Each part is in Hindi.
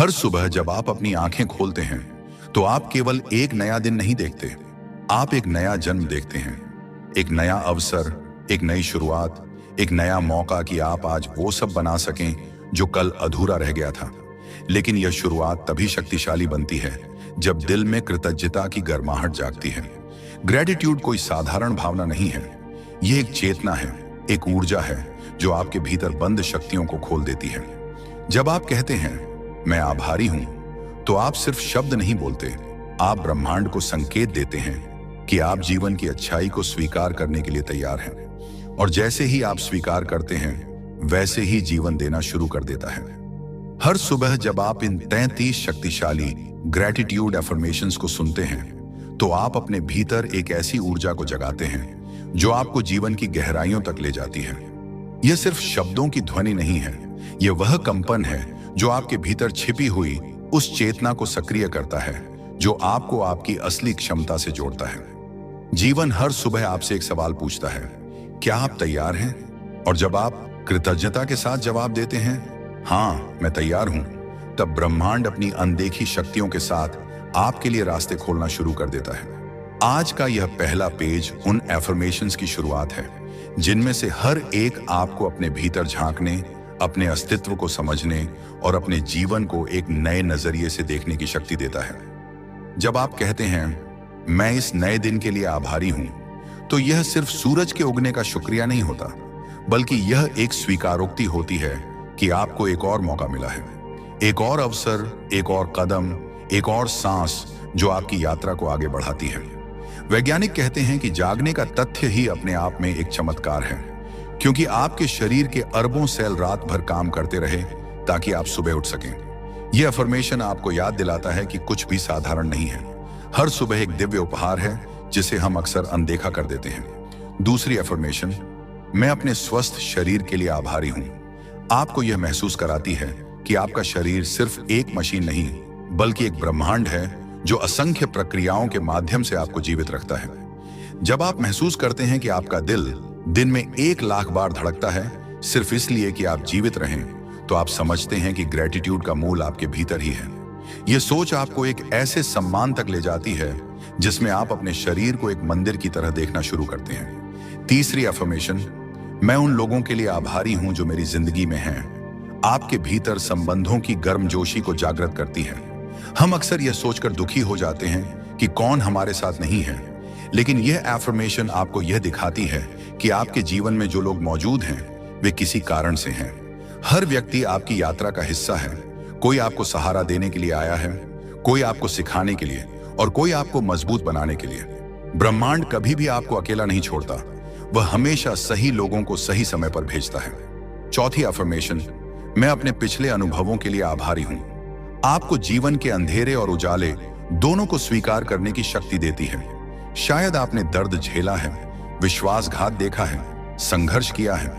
हर सुबह जब आप अपनी आंखें खोलते हैं तो आप केवल एक नया दिन नहीं देखते, आप एक नया जन्म देखते हैं। एक नया अवसर, एक नई शुरुआत, एक नया मौका कि आप आज वो सब बना सकें जो कल अधूरा रह गया था। लेकिन यह शुरुआत तभी शक्तिशाली बनती है जब दिल में कृतज्ञता की गर्माहट जागती है। ग्रेटिट्यूड कोई साधारण भावना नहीं है, यह एक चेतना है, एक ऊर्जा है जो आपके भीतर बंद शक्तियों को खोल देती है। जब आप कहते हैं मैं आभारी हूं, तो आप सिर्फ शब्द नहीं बोलते, आप ब्रह्मांड को संकेत देते हैं कि आप जीवन की अच्छाई को स्वीकार करने के लिए तैयार हैं। और जैसे ही आप स्वीकार करते हैं, वैसे ही जीवन देना शुरू कर देता है। हर सुबह जब आप इन 33 शक्तिशाली ग्रेटिट्यूड अफर्मेशंस को सुनते हैं, तो आप अपने भीतर एक ऐसी ऊर्जा को जगाते हैं जो आपको जीवन की गहराइयों तक ले जाती है। यह सिर्फ शब्दों की ध्वनि नहीं है, यह वह कंपन है जो आपके भीतर छिपी हुई उस चेतना को सक्रिय करता है जो आपको आपकी असली क्षमता से जोड़ता है। जीवन हर सुबह आपसे एक सवाल पूछता है, क्या आप तैयार हैं? और जब आप कृतज्ञता के साथ जवाब देते हैं, हाँ मैं तैयार हूं, तब ब्रह्मांड अपनी अनदेखी शक्तियों के साथ आपके लिए रास्ते खोलना शुरू कर देता है। आज का यह पहला पेज उन एफर्मेशंस की शुरुआत है जिनमें से हर एक आपको अपने भीतर झांकने, अपने अस्तित्व को समझने और अपने जीवन को एक नए नजरिए से देखने की शक्ति देता है। जब आप कहते हैं मैं इस नए दिन के लिए आभारी हूं, तो यह सिर्फ सूरज के उगने का शुक्रिया नहीं होता, बल्कि यह एक स्वीकारोक्ति होती है कि आपको एक और मौका मिला है, एक और अवसर, एक और कदम, एक और सांस जो आपकी यात्रा को आगे बढ़ाती है। वैज्ञानिक कहते हैं कि जागने का तथ्य ही अपने आप में एक चमत्कार है, क्योंकि आपके शरीर के अरबों सेल रात भर काम करते रहे ताकि आप सुबह उठ सकें। यह अफर्मेशन आपको याद दिलाता है कि कुछ भी साधारण नहीं है। हर सुबह एक दिव्य उपहार है जिसे हम अक्सर अनदेखा कर देते हैं। दूसरी अफर्मेशन, मैं अपने स्वस्थ शरीर के लिए आभारी हूं, आपको यह महसूस कराती है कि आपका शरीर सिर्फ एक मशीन नहीं, बल्कि एक ब्रह्मांड है जो असंख्य प्रक्रियाओं के माध्यम से आपको जीवित रखता है। जब आप महसूस करते हैं कि आपका दिल दिन में 1,00,000 बार धड़कता है सिर्फ इसलिए कि आप जीवित रहें, तो आप समझते हैं कि ग्रेटिट्यूड का मूल आपके भीतर ही है। यह सोच आपको एक ऐसे सम्मान तक ले जाती है जिसमें आप अपने शरीर को एक मंदिर की तरह देखना शुरू करते हैं। तीसरी अफर्मेशन, मैं उन लोगों के लिए आभारी हूं जो मेरी जिंदगी में हैं, आपके भीतर संबंधों की गर्मजोशी को जागृत करती है। हम अक्सर यह सोचकर दुखी हो जाते हैं कि कौन हमारे साथ नहीं है, लेकिन यह एफर्मेशन आपको यह दिखाती है कि आपके जीवन में जो लोग मौजूद हैं वे किसी कारण से हैं। हर व्यक्ति आपकी यात्रा का हिस्सा है, कोई आपको सहारा देने के लिए आया है, कोई आपको सिखाने के लिए और कोई आपको मजबूत बनाने के लिए। ब्रह्मांड कभी भी आपको अकेला नहीं छोड़ता, वह हमेशा सही लोगों को सही समय पर भेजता है। चौथी अफर्मेशन, मैं अपने पिछले अनुभवों के लिए आभारी हूं, आपको जीवन के अंधेरे और उजाले दोनों को स्वीकार करने की शक्ति देती है। शायद आपने दर्द झेला है, विश्वासघात देखा है, संघर्ष किया है,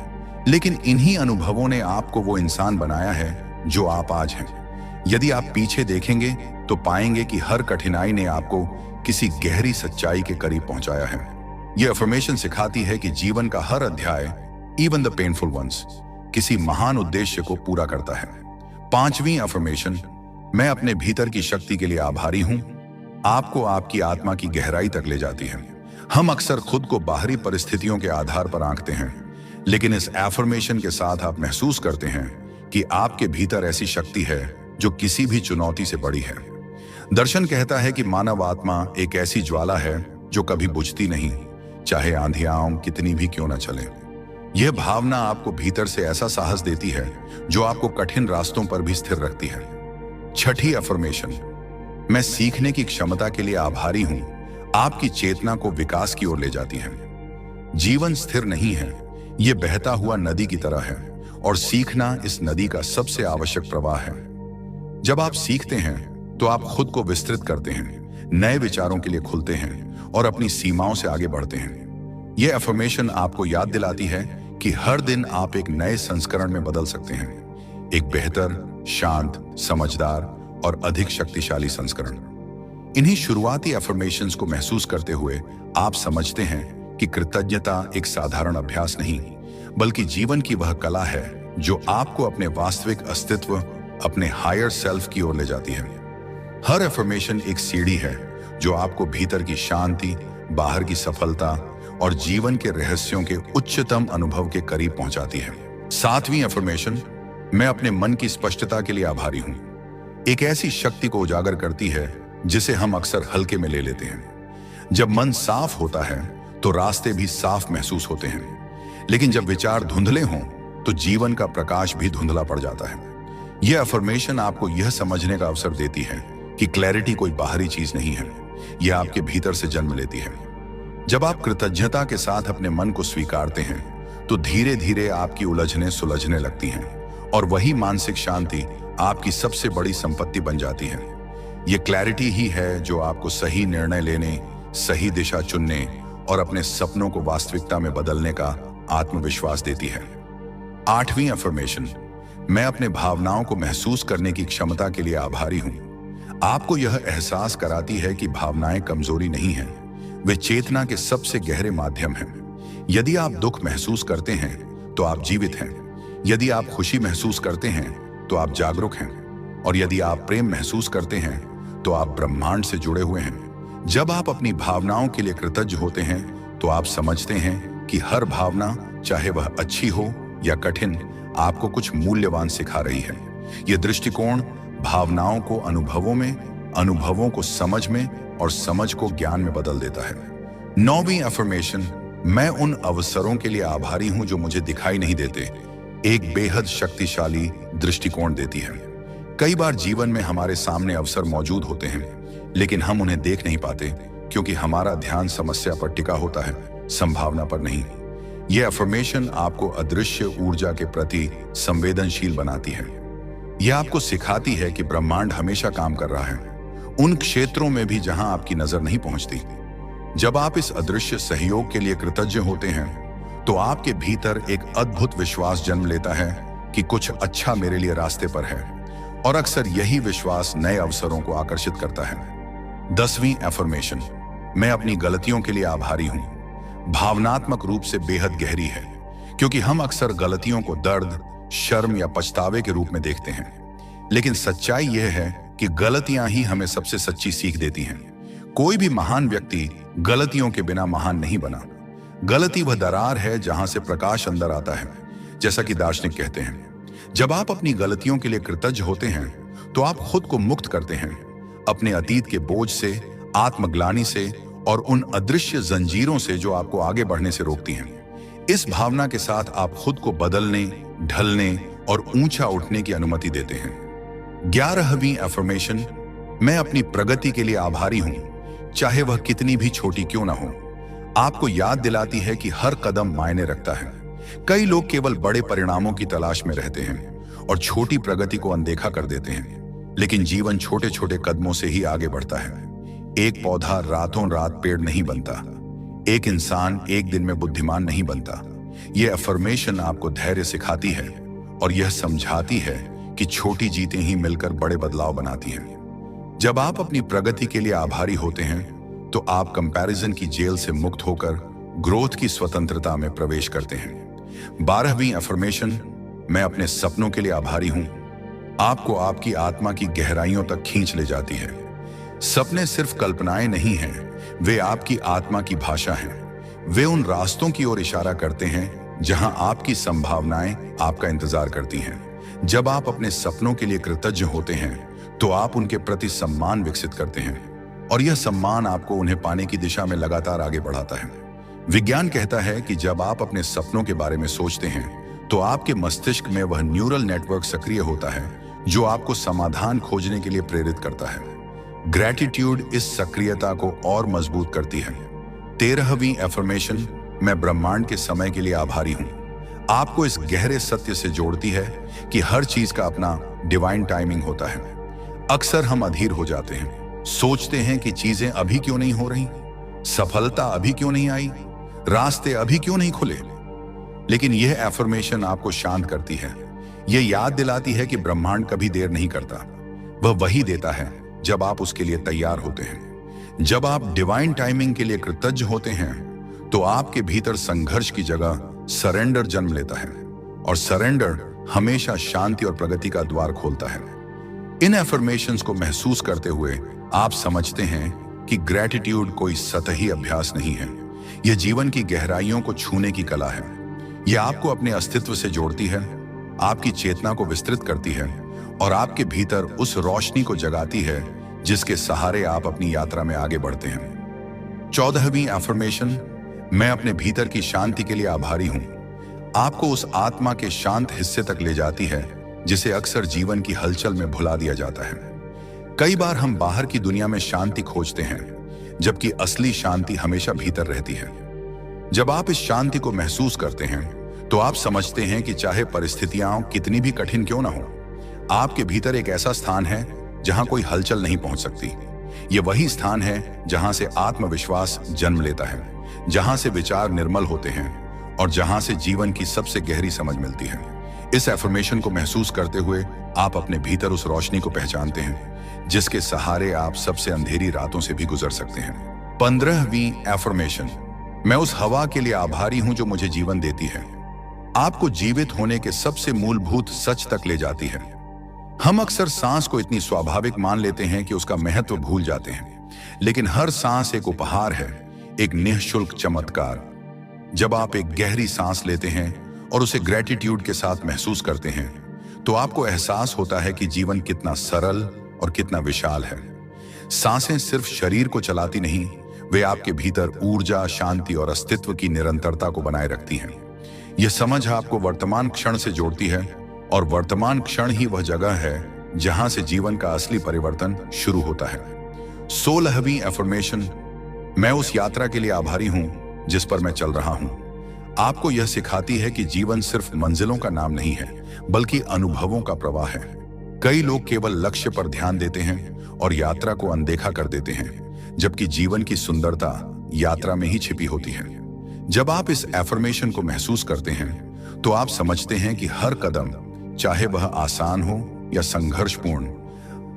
लेकिन इन्हीं अनुभवों ने आपको वो इंसान बनाया है जो आप आज हैं। यदि आप पीछे देखेंगे तो पाएंगे कि हर कठिनाई ने आपको किसी गहरी सच्चाई के करीब पहुंचाया है। यह अफर्मेशन सिखाती है कि जीवन का हर अध्याय, इवन द पेनफुल वंस, किसी महान उद्देश्य को पूरा करता है। पांचवी अफर्मेशन, मैं अपने भीतर की शक्ति के लिए आभारी हूं, आपको आपकी आत्मा की गहराई तक ले जाती है। हम अक्सर खुद को बाहरी परिस्थितियों के आधार पर आंकते हैं, लेकिन इस एफर्मेशन के साथ आप महसूस करते हैं कि आपके भीतर ऐसी शक्ति है जो किसी भी चुनौती से बड़ी है। दर्शन कहता है कि मानव आत्मा एक ऐसी ज्वाला है जो कभी बुझती नहीं, चाहे आंधियां कितनी भी क्यों न चले। यह भावना आपको भीतर से ऐसा साहस देती है जो आपको कठिन रास्तों पर भी स्थिर रखती है। छठी अफर्मेशन, मैं सीखने की क्षमता के लिए आभारी हूं, आपकी चेतना को विकास की ओर ले जाती है। जीवन स्थिर नहीं है, यह बहता हुआ नदी की तरह है और सीखना इस नदी का सबसे आवश्यक प्रवाह है। जब आप सीखते हैं तो आप खुद को विस्तृत करते हैं, नए विचारों के लिए खुलते हैं और अपनी सीमाओं से आगे बढ़ते हैं। यह अफर्मेशन आपको याद दिलाती है कि हर दिन आप एक नए संस्करण में बदल सकते हैं, एक बेहतर, शांत, समझदार और अधिक शक्तिशाली संस्करण। इन्हीं शुरुआती अफर्मेशंस को महसूस करते हुए आप समझते हैं कि कृतज्ञता एक साधारण अभ्यास नहीं, बल्कि जीवन की वह कला है जो आपको अपने वास्तविक अस्तित्व, अपने हायर सेल्फ की ओर ले जाती है। हर एफर्मेशन एक सीढ़ी है जो आपको भीतर की शांति, बाहर की सफलता और जीवन के रहस्यों के उच्चतम अनुभव के करीब पहुंचाती है। 7वीं एफर्मेशन, मैं अपने मन की स्पष्टता के लिए आभारी हूं। एक ऐसी शक्ति को उजागर करती है जिसे हम अक्सर हल्के में ले लेते हैं। जब मन साफ होता है तो रास्ते भी साफ महसूस होते हैं, लेकिन जब विचार धुंधले हों तो जीवन का प्रकाश भी धुंधला पड़ जाता है। यह अफर्मेशन आपको यह समझने का अवसर देती है कि क्लैरिटी कोई बाहरी चीज नहीं है, यह आपके भीतर से जन्म लेती है। जब आप कृतज्ञता के साथ अपने मन को स्वीकारते हैं तो धीरे धीरे आपकी उलझने सुलझने लगती हैं और वही मानसिक शांति आपकी सबसे बड़ी संपत्ति बन जाती है। यह क्लैरिटी ही है जो आपको सही निर्णय लेने, सही दिशा चुनने और अपने सपनों को वास्तविकता में बदलने का आत्मविश्वास देती है। 8वीं अफर्मेशन, मैं अपने भावनाओं को महसूस करने की क्षमता के लिए आभारी हूं। आपको यह एहसास कराती है कि भावनाएं कमजोरी नहीं हैं, वे चेतना के सबसे गहरे माध्यम हैं। यदि आप दुख महसूस करते हैं तो आप जीवित हैं, यदि आप खुशी महसूस करते हैं तो आप जागरूक हैं, और यदि आप प्रेम महसूस करते हैं तो आप ब्रह्मांड से जुड़े हुए हैं। जब आप अपनी भावनाओं के लिए कृतज्ञ होते हैं तो आप समझते हैं कि हर भावना, चाहे वह अच्छी हो या कठिन, आपको कुछ मूल्यवान सिखा रही है। यह दृष्टिकोण भावनाओं को अनुभवों में, अनुभवों को समझ में और समझ को ज्ञान में बदल देता है। 9वीं अफर्मेशन, मैं उन अवसरों के लिए आभारी हूं जो मुझे दिखाई नहीं देते, एक बेहद शक्तिशाली दृष्टिकोण देती है। कई बार जीवन में हमारे सामने अवसर मौजूद होते हैं, लेकिन हम उन्हें देख नहीं पाते क्योंकि हमारा ध्यान समस्या पर टिका होता है, संभावना पर नहीं। यह अफर्मेशन आपको अदृश्य ऊर्जा के प्रति संवेदनशील बनाती है। यह आपको सिखाती है कि ब्रह्मांड हमेशा काम कर रहा है, उन क्षेत्रों में भी जहां आपकी नजर नहीं पहुंचती। जब आप इस अदृश्य सहयोग के लिए कृतज्ञ होते हैं तो आपके भीतर एक अद्भुत विश्वास जन्म लेता है कि कुछ अच्छा मेरे लिए रास्ते पर है, और अक्सर यही विश्वास नए अवसरों को आकर्षित करता है। 10वीं अफर्मेशन, मैं अपनी गलतियों के लिए आभारी हूं। भावनात्मक रूप से बेहद गहरी है, क्योंकि हम अक्सर गलतियों को दर्द, शर्म या पछतावे के रूप में देखते हैं, लेकिन सच्चाई यह है कि गलतियां ही हमें सबसे सच्ची सीख देती हैं। कोई भी महान व्यक्ति गलतियों के बिना महान नहीं बना। गलती वह दरार है जहां से प्रकाश अंदर आता है, जैसा कि दार्शनिक कहते हैं। जब आप अपनी गलतियों के लिए कृतज्ञ होते हैं तो आप खुद को मुक्त करते हैं, अपने अतीत के बोझ से, आत्मग्लानि से और उन अदृश्य जंजीरों से जो आपको आगे बढ़ने से रोकती हैं। इस भावना के साथ आप खुद को बदलने, ढलने और ऊंचा उठने की अनुमति देते हैं। 11वीं अफर्मेशन, मैं अपनी प्रगति के लिए आभारी हूं, चाहे वह कितनी भी छोटी क्यों ना हो। आपको याद दिलाती है कि हर कदम मायने रखता है। कई लोग केवल बड़े परिणामों की तलाश में रहते हैं और छोटी प्रगति को अनदेखा कर देते हैं, लेकिन जीवन छोटे छोटे कदमों से ही आगे बढ़ता है। एक पौधा रातों रात पेड़ नहीं बनता, एक इंसान एक दिन में बुद्धिमान नहीं बनता। यह अफर्मेशन आपको धैर्य सिखाती है और यह समझाती है कि छोटी जीतें ही मिलकर बड़े बदलाव बनाती हैं। जब आप अपनी प्रगति के लिए आभारी होते हैं तो आप कंपैरिजन की जेल से मुक्त होकर ग्रोथ की स्वतंत्रता में प्रवेश करते हैं। 12वीं अफर्मेशन, मैं अपने सपनों के लिए आभारी हूं, आपको आपकी आत्मा की गहराइयों तक खींच ले जाती है। सपने सिर्फ कल्पनाएं नहीं हैं, वे आपकी आत्मा की भाषा हैं। वे उन रास्तों की ओर इशारा करते हैं जहां आपकी संभावनाएं आपका इंतजार करती हैं। जब आप अपने सपनों के लिए कृतज्ञ होते हैं तो आप उनके प्रति सम्मान विकसित करते हैं, और यह सम्मान आपको उन्हें पाने की दिशा में लगातार आगे बढ़ाता है। विज्ञान कहता है कि जब आप अपने सपनों के बारे में सोचते हैं तो आपके मस्तिष्क में वह न्यूरल नेटवर्क सक्रिय होता है जो आपको समाधान खोजने के लिए प्रेरित करता है। ग्रैटिट्यूड इस सक्रियता को और मजबूत करती है। 13वीं अफर्मेशन, मैं ब्रह्मांड के समय के लिए आभारी हूं, आपको इस गहरे सत्य से जोड़ती है कि हर चीज का अपना डिवाइन टाइमिंग होता है। अक्सर हम अधीर हो जाते हैं, सोचते हैं कि चीजें अभी क्यों नहीं हो रही, सफलता अभी क्यों नहीं आई, रास्ते अभी क्यों नहीं खुले। लेकिन यह अफर्मेशन आपको शांत करती है। यह याद दिलाती है कि ब्रह्मांड कभी देर नहीं करता, वह वही देता है जब आप उसके लिए तैयार होते हैं। जब आप डिवाइन टाइमिंग के लिए कृतज्ञ होते हैं तो आपके भीतर संघर्ष की जगह सरेंडर जन्म लेता है, और सरेंडर हमेशा शांति और प्रगति का द्वार खोलता है। इन एफर्मेशंस को महसूस करते हुए आप समझते हैं कि ग्रैटिट्यूड कोई सतही अभ्यास नहीं है। यह जीवन की गहराइयों को छूने की कला है। यह आपको अपने अस्तित्व से जोड़ती है, आपकी चेतना को विस्तृत करती है और आपके भीतर उस रोशनी को जगाती है जिसके सहारे आप अपनी यात्रा में आगे बढ़ते हैं। 14वीं एफर्मेशन, मैं अपने भीतर की शांति के लिए आभारी हूं, आपको उस आत्मा के शांत हिस्से तक ले जाती है जिसे अक्सर जीवन की हलचल में भुला दिया जाता है। कई बार हम बाहर की दुनिया में शांति खोजते हैं, जबकि असली शांति हमेशा भीतर रहती है। जब आप इस शांति को महसूस करते हैं तो आप समझते हैं कि चाहे परिस्थितियां कितनी भी कठिन क्यों ना हो, आपके भीतर एक ऐसा स्थान है जहां कोई हलचल नहीं पहुंच सकती। यह वही स्थान है जहां से आत्मविश्वास जन्म लेता है, जहां से विचार निर्मल होते हैं और जहां से जीवन की सबसे गहरी समझ मिलती है। इस एफर्मेशन को महसूस करते हुए आप अपने भीतर उस रोशनी को पहचानते हैं जिसके सहारे आप सबसे अंधेरी रातों से भी गुजर सकते हैं। 15वीं एफर्मेशन, मैं उस हवा के लिए आभारी हूं जो मुझे जीवन देती है, आपको जीवित होने के सबसे मूलभूत सच तक ले जाती है। हम अक्सर सांस को इतनी स्वाभाविक मान लेते हैं कि उसका महत्व भूल जाते हैं, लेकिन हर सांस एक उपहार है, एक निःशुल्क चमत्कार। जब आप एक गहरी सांस लेते हैं और उसे ग्रैटिट्यूड के साथ महसूस करते हैं तो आपको एहसास होता है कि जीवन कितना सरल और कितना विशाल है। सांसें सिर्फ शरीर को चलाती नहीं, वे आपके भीतर ऊर्जा, शांति और अस्तित्व की निरंतरता को बनाए रखती हैं। यह समझ आपको वर्तमान क्षण से जोड़ती है और वर्तमान क्षण ही वह जगह है जहां से जीवन का असली परिवर्तन शुरू होता है। 16वीं एफर्मेशन, मैं उस यात्रा के लिए आभारी हूं जिस पर मैं चल रहा हूं, आपको यह सिखाती है कि जीवन सिर्फ मंजिलों का नाम नहीं है बल्कि अनुभवों का प्रवाह है। कई लोग केवल लक्ष्य पर ध्यान देते हैं और यात्रा को अनदेखा कर देते हैं, जबकि जीवन की सुंदरता यात्रा में ही छिपी होती है। जब आप इस एफर्मेशन को महसूस करते हैं तो आप समझते हैं कि हर कदम, चाहे वह आसान हो या संघर्षपूर्ण,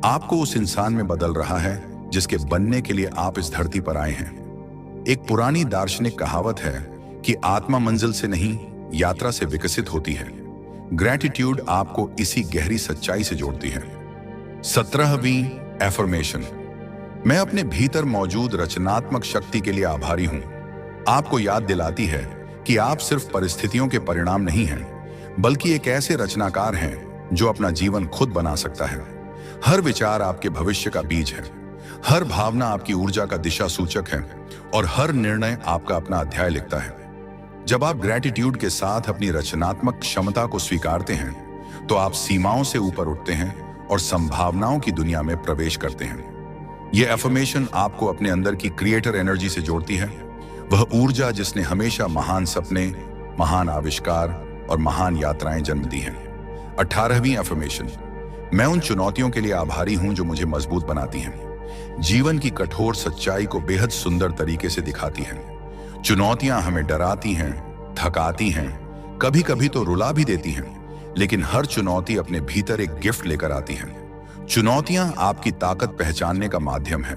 आपको उस इंसान में बदल रहा है जिसके बनने के लिए आप इस धरती पर आए हैं। एक पुरानी दार्शनिक कहावत है कि आत्मा मंजिल से नहीं, यात्रा से विकसित होती है। ग्रैटिट्यूड आपको इसी गहरी सच्चाई से जोड़ती है। 17वीं एफर्मेशन, मैं अपने भीतर मौजूद रचनात्मक शक्ति के लिए आभारी हूं, आपको याद दिलाती है कि आप सिर्फ परिस्थितियों के परिणाम नहीं हैं बल्कि एक ऐसे रचनाकार हैं जो अपना जीवन खुद बना सकता है। हर विचार आपके भविष्य का बीज है, हर भावना आपकी ऊर्जा का दिशा सूचक है और हर निर्णय आपका अपना अध्याय लिखता है। जब आप ग्रैटिट्यूड के साथ अपनी रचनात्मक क्षमता को स्वीकारते हैं तो आप सीमाओं से ऊपर उठते हैं और संभावनाओं की दुनिया में प्रवेश करते हैं। यह एफर्मेशन आपको अपने अंदर की क्रिएटर एनर्जी से जोड़ती है, वह ऊर्जा जिसने हमेशा महान सपने, महान आविष्कार और महान यात्राएं जन्म दी हैं। 18वीं एफर्मेशन, मैं उन चुनौतियों के लिए आभारी हूं जो मुझे मजबूत बनाती हैं, जीवन की कठोर सच्चाई को बेहद सुंदर तरीके से दिखाती हैं। चुनौतियां हमें डराती हैं, थकाती हैं, कभी कभी तो रुला भी देती हैं, लेकिन हर चुनौती अपने भीतर एक गिफ्ट लेकर आती है। चुनौतियां आपकी ताकत पहचानने का माध्यम है।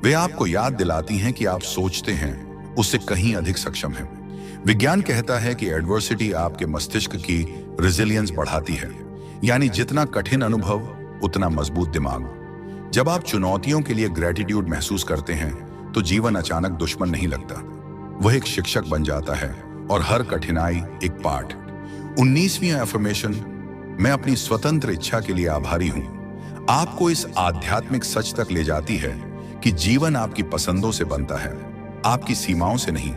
वे आपको याद दिलाती हैं कि आप सोचते हैं उससे कहीं अधिक सक्षम हैं। विज्ञान कहता है कि एडवर्सिटी आपके मस्तिष्क की रेजिलियंस बढ़ाती है, यानी जितना कठिन अनुभव उतना मजबूत दिमाग। जब आप चुनौतियों के लिए ग्रैटिट्यूड महसूस करते हैं तो जीवन अचानक दुश्मन नहीं लगता, वह एक शिक्षक बन जाता है और हर कठिनाई एक पाठ। 19वीं एफर्मेशन, मैं अपनी स्वतंत्र इच्छा के लिए आभारी हूं, आपको इस आध्यात्मिक सच तक ले जाती है कि जीवन आपकी पसंदों से बनता है, आपकी सीमाओं से नहीं।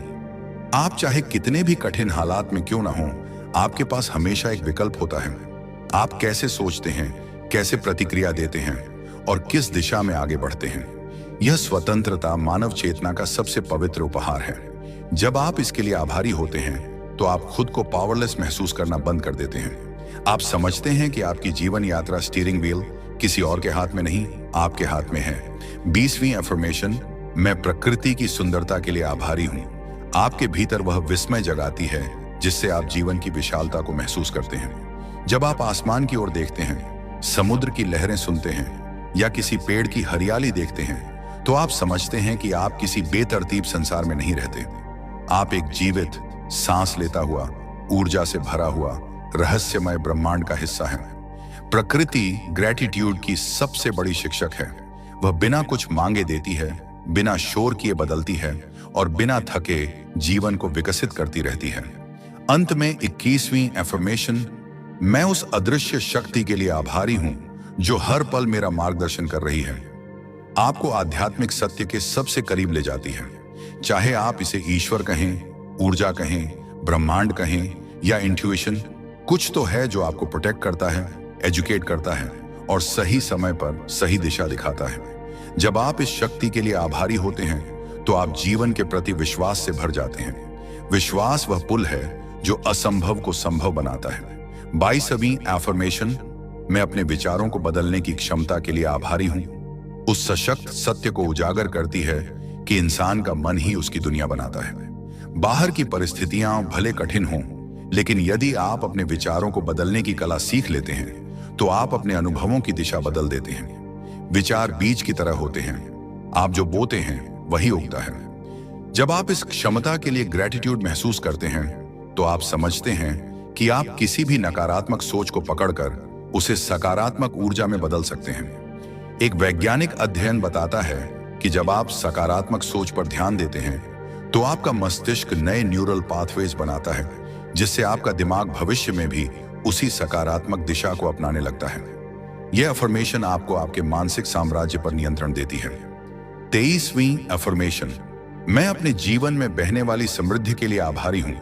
आप चाहे कितने भी कठिन हालात में क्यों ना हो, आपके पास हमेशा एक विकल्प होता है। आप कैसे सोचते हैं, कैसे प्रतिक्रिया देते हैं और किस दिशा में आगे बढ़ते हैं। यह स्वतंत्रता मानव चेतना का सबसे पवित्र उपहार है। जब आप इसके लिए आभारी होते हैं तो आप खुद को पावरलेस महसूस करना बंद कर देते हैं। आप समझते हैं कि आपकी जीवन यात्रा स्टीयरिंग व्हील किसी और के हाथ में नहीं, आपके हाथ में है। 20वीं एफर्मेशन, मैं प्रकृति की सुंदरता के लिए आभारी हूं, आपके भीतर वह विस्मय जगाती है जिससे आप जीवन की विशालता को महसूस करते हैं। जब आप आसमान की ओर देखते हैं, समुद्र की लहरें सुनते हैं या किसी पेड़ की हरियाली देखते हैं तो आप समझते हैं कि आप किसी बेतरतीब संसार में नहीं रहते। आप एक जीवित, सांस लेता हुआ, ऊर्जा से भरा हुआ रहस्यमय ब्रह्मांड का हिस्सा हैं। प्रकृति ग्रेटिट्यूड की सबसे बड़ी शिक्षक है। वह बिना कुछ मांगे देती है, बिना शोर किए बदलती है और बिना थके जीवन को विकसित करती रहती है। अंत में 21वीं एफर्मेशन, मैं उस अदृश्य शक्ति के लिए आभारी हूं जो हर पल मेरा मार्गदर्शन कर रही है। आपको आध्यात्मिक सत्य के सबसे करीब ले जाती है। चाहे आप इसे ईश्वर कहें, ऊर्जा कहें, ब्रह्मांड कहें या इंट्यूशन, कुछ तो है जो आपको प्रोटेक्ट करता है, एजुकेट करता है और सही समय पर सही दिशा दिखाता है। जब आप इस शक्ति के लिए आभारी होते हैं तो आप जीवन के प्रति विश्वास से भर जाते हैं। विश्वास वह पुल है जो असंभव को संभव बनाता है। 22वीं एफर्मेशन, मैं अपने विचारों को बदलने की क्षमता के लिए आभारी हूं। उस सशक्त सत्य को उजागर करती है कि इंसान का मन ही उसकी दुनिया बनाता है। बाहर की परिस्थितियां भले कठिन हों, लेकिन यदि आप अपने विचारों को बदलने की कला सीख लेते हैं तो आप अपने अनुभवों की दिशा बदल देते हैं। विचार बीज की तरह होते हैं, आप जो बोते हैं वही उगता है। जब आप इस क्षमता के लिए ग्रेटिट्यूड महसूस करते हैं तो आप समझते हैं कि आप किसी भी नकारात्मक सोच को पकड़कर उसे सकारात्मक ऊर्जा में बदल सकते हैं। एक वैज्ञानिक अध्ययन बताता है कि जब आप सकारात्मक सोच पर ध्यान देते हैं तो आपका मस्तिष्क नए न्यूरल पाथवेज बनाता है, जिससे आपका दिमाग भविष्य में भी उसी सकारात्मक दिशा को अपनाने लगता है। यह अफर्मेशन आपको आपके मानसिक साम्राज्य पर नियंत्रण देती है। 23वीं अफर्मेशन, मैं अपने जीवन में बहने वाली समृद्धि के लिए आभारी हूं।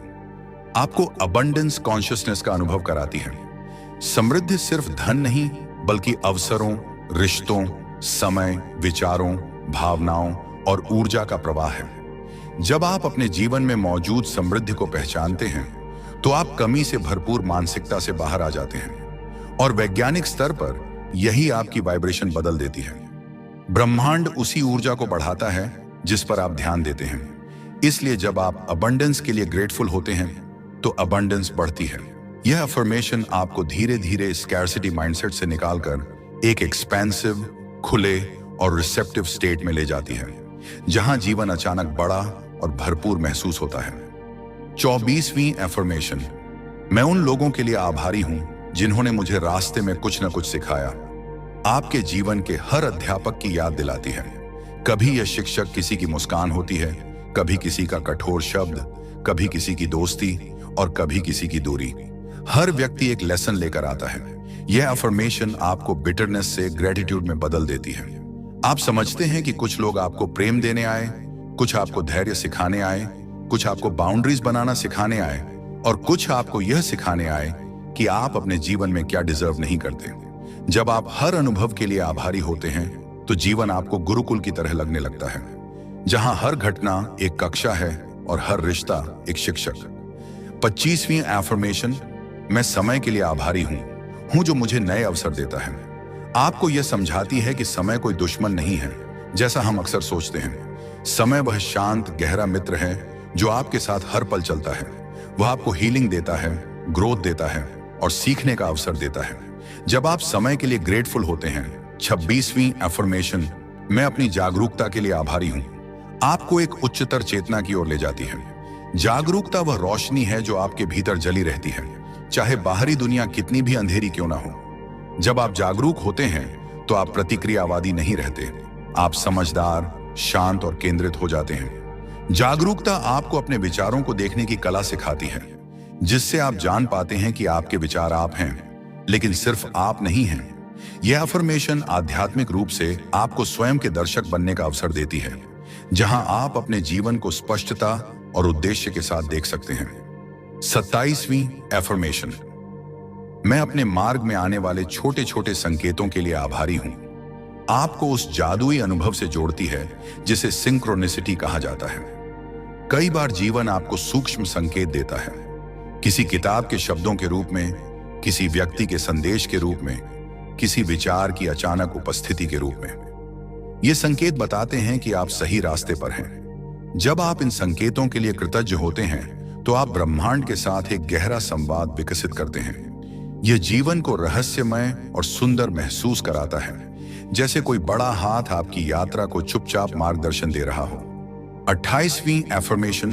आपको अबंडेंस कॉन्शियसनेस का अनुभव कराती है। समृद्धि सिर्फ धन नहीं बल्कि अवसरों, रिश्तों, समय, विचारों, भावनाओं और ऊर्जा का प्रवाह है। जब आप अपने जीवन में मौजूद समृद्धि को पहचानते हैं तो आप कमी से भरपूर मानसिकता से बाहर आ जाते हैं और वैज्ञानिक स्तर पर यही आपकी वाइब्रेशन बदल देती है। ब्रह्मांड उसी ऊर्जा को बढ़ाता है जिस पर आप ध्यान देते हैं। इसलिए जब आप अबंडेंस के लिए ग्रेटफुल होते हैं तो अबंडेंस बढ़ती है। यह अफर्मेशन आपको धीरे धीरे स्कैर्सिटी माइंडसेट से निकालकर एक एक्सपेंसिव, खुले और रिसेप्टिव स्टेट में ले जाती है, जहां जीवन अचानक बड़ा और भरपूर महसूस होता है। 24वीं एफर्मेशन, मैं उन लोगों के लिए आभारी हूं जिन्होंने मुझे रास्ते में कुछ न कुछ सिखाया। आपके जीवन के हर अध्यापक की याद दिलाती है। कभी यह शिक्षक किसी की मुस्कान होती है, कभी किसी का कठोर शब्द, कभी किसी की दोस्ती और कभी किसी की दूरी। हर व्यक्ति एक लेसन लेकर आता है। यह अफर्मेशन आपको बिटरनेस से ग्रेटिट्यूड में बदल देती है। आप समझते हैं कि कुछ लोग आपको प्रेम देने आए, कुछ आपको धैर्य सिखाने आए, कुछ आपको बाउंड्रीज बनाना सिखाने आए और कुछ आपको यह सिखाने आए कि आप अपने जीवन में क्या डिजर्व नहीं करते। जब आप हर अनुभव के लिए आभारी होते हैं तो जीवन आपको गुरुकुल की तरह लगने लगता है, जहां हर घटना एक कक्षा है और हर रिश्ता एक शिक्षक। 25वीं एफर्मेशन, मैं समय के लिए आभारी हूं जो मुझे नए अवसर देता है। आपको यह समझाती है कि समय कोई दुश्मन नहीं है जैसा हम अक्सर सोचते हैं। समय वह शांत गहरा मित्र है जो आपके साथ हर पल चलता है। वह आपको हीलिंग देता है, ग्रोथ देता है और सीखने का अवसर देता है। जब आप समय के लिए ग्रेटफुल होते हैं। 26वीं एफर्मेशन, मैं अपनी जागरूकता के लिए आभारी हूं, आपको एक उच्चतर चेतना की ओर ले जाती है। जागरूकता वह रोशनी है जो आपके भीतर जली रहती है, चाहे बाहरी दुनिया कितनी भी अंधेरी क्यों ना हो। जब आप जागरूक होते हैं तो आप प्रतिक्रियावादी नहीं रहते, आप समझदार, शांत और केंद्रित हो जाते हैं। जागरूकता आपको अपने विचारों को देखने की कला सिखाती है, जिससे आप जान पाते हैं कि आपके विचार आप हैं, लेकिन सिर्फ आप नहीं हैं। यह अफर्मेशन आध्यात्मिक रूप से आपको स्वयं के दर्शक बनने का अवसर देती है, जहां आप अपने जीवन को स्पष्टता और उद्देश्य के साथ देख सकते हैं। 27वीं एफर्मेशन, मैं अपने मार्ग में आने वाले छोटे छोटे संकेतों के लिए आभारी हूं। आपको उस जादुई अनुभव से जोड़ती है जिसे सिंक्रोनिसिटी कहा जाता है। कई बार जीवन आपको सूक्ष्म संकेत देता है, किसी किताब के शब्दों के रूप में, किसी व्यक्ति के संदेश के रूप में, किसी विचार की अचानक उपस्थिति के रूप में। ये संकेत बताते हैं कि आप सही रास्ते पर हैं। जब आप इन संकेतों के लिए कृतज्ञ होते हैं तो आप ब्रह्मांड के साथ एक गहरा संवाद विकसित करते हैं। यह जीवन को रहस्यमय और सुंदर महसूस कराता है, जैसे कोई बड़ा हाथ आपकी यात्रा को चुपचाप मार्गदर्शन दे रहा हो। 28वीं एफर्मेशन,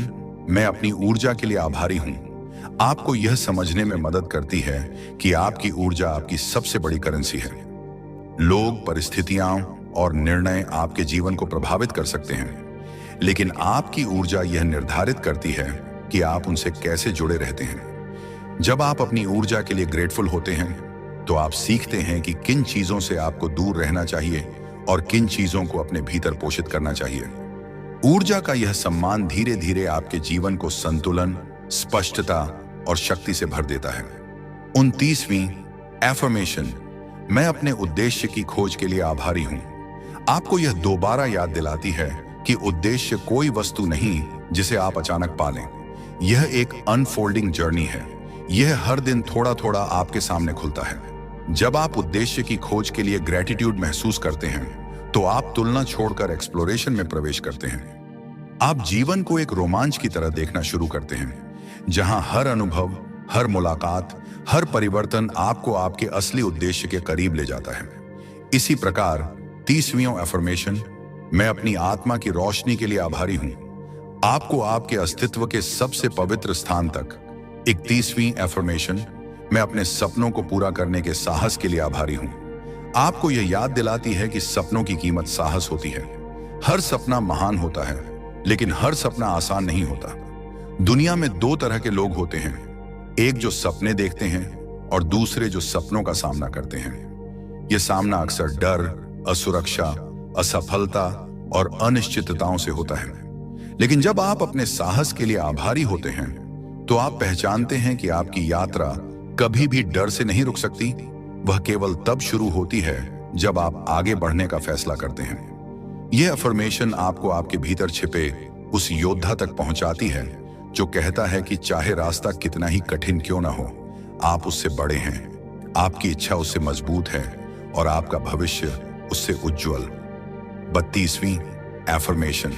मैं अपनी ऊर्जा के लिए आभारी हूं, आपको यह समझने में मदद करती है कि आपकी ऊर्जा आपकी सबसे बड़ी करेंसी है। लोग, परिस्थितियां और निर्णय आपके जीवन को प्रभावित कर सकते हैं, लेकिन आपकी ऊर्जा यह निर्धारित करती है कि आप उनसे कैसे जुड़े रहते हैं। जब आप अपनी ऊर्जा के लिए ग्रेटफुल होते हैं, तो आप सीखते हैं कि किन चीजों से आपको दूर रहना चाहिए और किन चीजों को अपने भीतर पोषित करना चाहिए। ऊर्जा का यह सम्मान धीरे धीरे आपके जीवन को संतुलन, स्पष्टता और शक्ति से भर देता है। 29वीं एफर्मेशन, मैं अपने उद्देश्य की खोज के लिए आभारी हूं। आपको यह दोबारा याद दिलाती है कि उद्देश्य कोई वस्तु नहीं जिसे आप अचानक पा लें। यह एक अनफोल्डिंग जर्नी है। यह हर दिन थोड़ा थोड़ा आपके सामने खुलता है। जब आप उद्देश्य की खोज के लिए ग्रेटिट्यूड महसूस करते हैं, तो आप तुलना छोड़कर एक्सप्लोरेशन में प्रवेश करते हैं। आप जीवन को एक रोमांच की तरह देखना शुरू करते हैं, जहां हर अनुभव, हर मुलाकात, हर परिवर्तन आपको आपके असली उद्देश्य के करीब ले जाता है। इसी प्रकार 30वीं एफर्मेशन, मैं अपनी आत्मा की रोशनी के लिए आभारी हूं। आपको आपके अस्तित्व के सबसे पवित्र स्थान तक। 31वीं एफर्मेशन, मैं अपने सपनों को पूरा करने के साहस के लिए आभारी हूं। आपको यह याद दिलाती है कि सपनों की कीमत साहस होती है। हर सपना महान होता है, लेकिन हर सपना आसान नहीं होता। दुनिया में दो तरह के लोग होते हैं, एक जो सपने देखते हैं और दूसरे जो सपनों का सामना करते हैं। यह सामना अक्सर डर, असुरक्षा, असफलता और अनिश्चितताओं से होता है। लेकिन जब आप अपने साहस के लिए आभारी होते हैं, तो आप पहचानते हैं कि आपकी यात्रा कभी भी डर से नहीं रुक सकती। वह केवल तब शुरू होती है जब आप आगे बढ़ने का फैसला करते हैं। यह अफर्मेशन आपको आपके भीतर छिपे उस योद्धा तक पहुंचाती है जो कहता है कि चाहे रास्ता कितना ही कठिन क्यों ना हो, आप उससे बड़े हैं, आपकी इच्छा उससे मजबूत है और आपका भविष्य उससे उज्जवल। 32वीं एफर्मेशन,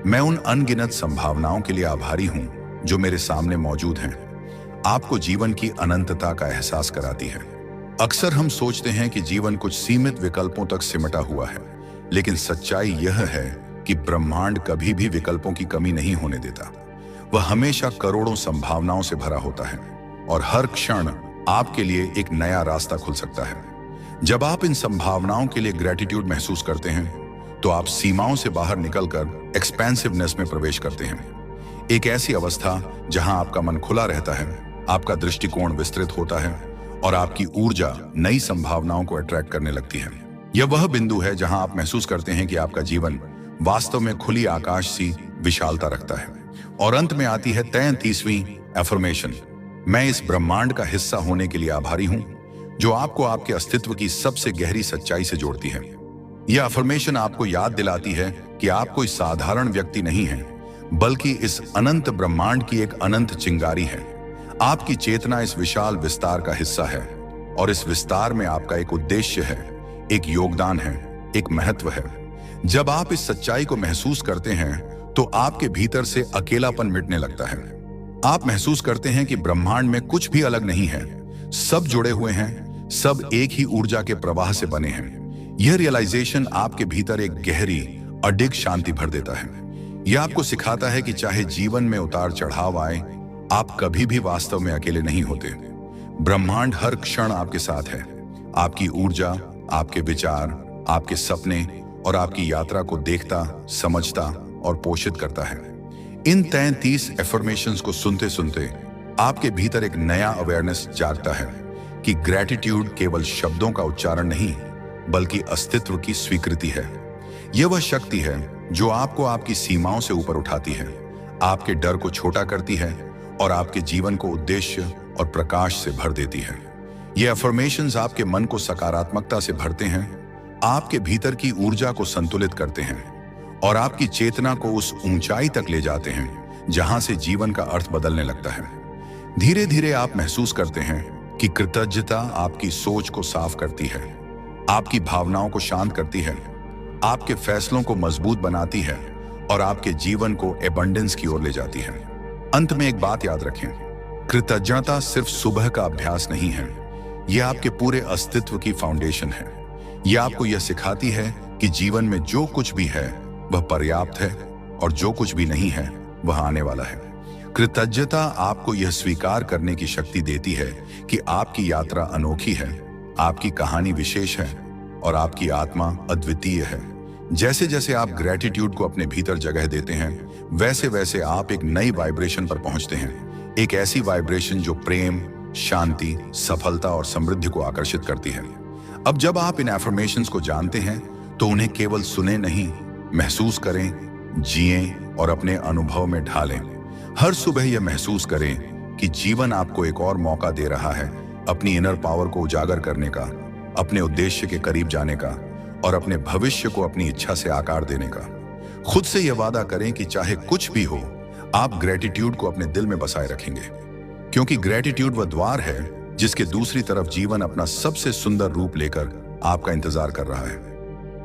मैं उन अनगिनत संभावनाओं के लिए आभारी हूं जो मेरे सामने मौजूद हैं। आपको जीवन की अनंतता का एहसास कराती है। अक्सर हम सोचते हैं कि जीवन कुछ सीमित विकल्पों तक सिमटा हुआ है, लेकिन सच्चाई यह है कि ब्रह्मांड कभी भी विकल्पों की कमी नहीं होने देता। वह हमेशा करोड़ों संभावनाओं से भरा होता है और हर क्षण आपके लिए एक नया रास्ता खुल सकता है। जब आप इन संभावनाओं के लिए ग्रेटिट्यूड महसूस करते हैं, तो आप सीमाओं से बाहर निकलकर एक्सपेंसिवनेस में प्रवेश करते हैं। एक ऐसी अवस्था जहां आपका मन खुला रहता है, आपका दृष्टिकोण विस्तृत होता है और आपकी ऊर्जा नई संभावनाओं को अट्रैक्ट करने लगती है। यह वह बिंदु है जहां आप महसूस करते हैं कि आपका जीवन वास्तव में खुली आकाश सी विशालता रखता है। और अंत में आती है 33वीं एफर्मेशन, मैं इस ब्रह्मांड का हिस्सा होने के लिए आभारी हूं, जो आपको आपके अस्तित्व की सबसे गहरी सच्चाई से जोड़ती है। यह अफर्मेशन आपको याद दिलाती है कि आप कोई साधारण व्यक्ति नहीं हैं, बल्कि इस अनंत ब्रह्मांड की एक अनंत चिंगारी है। आपकी चेतना इस विशाल विस्तार का हिस्सा है और इस विस्तार में आपका एक उद्देश्य है, एक योगदान है, एक महत्व है। जब आप इस सच्चाई को महसूस करते हैं, तो आपके भीतर से अकेलापन मिटने लगता है। आप महसूस करते हैं कि ब्रह्मांड में कुछ भी अलग नहीं है, सब जुड़े हुए हैं, सब एक ही ऊर्जा के प्रवाह से बने हैं। यह रियलाइजेशन आपके भीतर एक गहरी, अडिग शांति भर देता है। यह आपको सिखाता है कि चाहे जीवन में उतार चढ़ाव आए, आप कभी भी वास्तव में अकेले नहीं होते। ब्रह्मांड हर क्षण आपके साथ है। आपकी ऊर्जा, आपके विचार, आपके सपने और आपकी यात्रा को देखता, समझता और पोषित करता है। इन 33 एफर्मेशंस को सुनते सुनते आपके भीतर एक नया अवेयरनेस जागता है कि ग्रेटिट्यूड केवल शब्दों का उच्चारण नहीं, बल्कि अस्तित्व की स्वीकृति है। यह वह शक्ति है जो आपको आपकी सीमाओं से ऊपर उठाती है, आपके डर को छोटा करती है और आपके जीवन को उद्देश्य और प्रकाश से भर देती है। ये अफर्मेशंस आपके मन को सकारात्मकता से भरते हैं, आपके भीतर की ऊर्जा को संतुलित करते हैं और आपकी चेतना को उस ऊंचाई तक ले जाते हैं जहां से जीवन का अर्थ बदलने लगता है। धीरे धीरे आप महसूस करते हैं कि कृतज्ञता आपकी सोच को साफ करती है, आपकी भावनाओं को शांत करती है, आपके फैसलों को मजबूत बनाती है और आपके जीवन को एबंडेंस की ओर ले जाती है। अंत में एक बात याद रखें, कृतज्ञता सिर्फ सुबह का अभ्यास नहीं है, यह आपके पूरे अस्तित्व की फाउंडेशन है। यह आपको यह सिखाती है कि जीवन में जो कुछ भी है वह पर्याप्त है और जो कुछ भी नहीं है वह आने वाला है। कृतज्ञता आपको यह स्वीकार करने की शक्ति देती है कि आपकी यात्रा अनोखी है, आपकी कहानी विशेष है और आपकी आत्मा अद्वितीय है। जैसे जैसे आप ग्रेटिट्यूड को अपने भीतर जगह देते हैं, वैसे वैसे आप एक नई वाइब्रेशन पर पहुंचते हैं। एक ऐसी वाइब्रेशन जो प्रेम, शांति, सफलता और समृद्धि को आकर्षित करती है। अब जब आप इन एफर्मेशंस को जानते हैं तो उन्हें केवल सुने नहीं, महसूस करें, जिएं और अपने अनुभव में ढालें। हर सुबह यह महसूस करें कि जीवन आपको एक और मौका दे रहा है अपनी इनर पावर को उजागर करने का, अपने उद्देश्य के करीब जाने का और अपने भविष्य को अपनी इच्छा से आकार देने का। खुद से यह वादा करें कि चाहे कुछ भी हो, आप ग्रेटिट्यूड को अपने दिल में बसाए रखेंगे, क्योंकि ग्रेटिट्यूड वह द्वार है जिसके दूसरी तरफ जीवन अपना सबसे सुंदर रूप लेकर आपका इंतजार कर रहा है।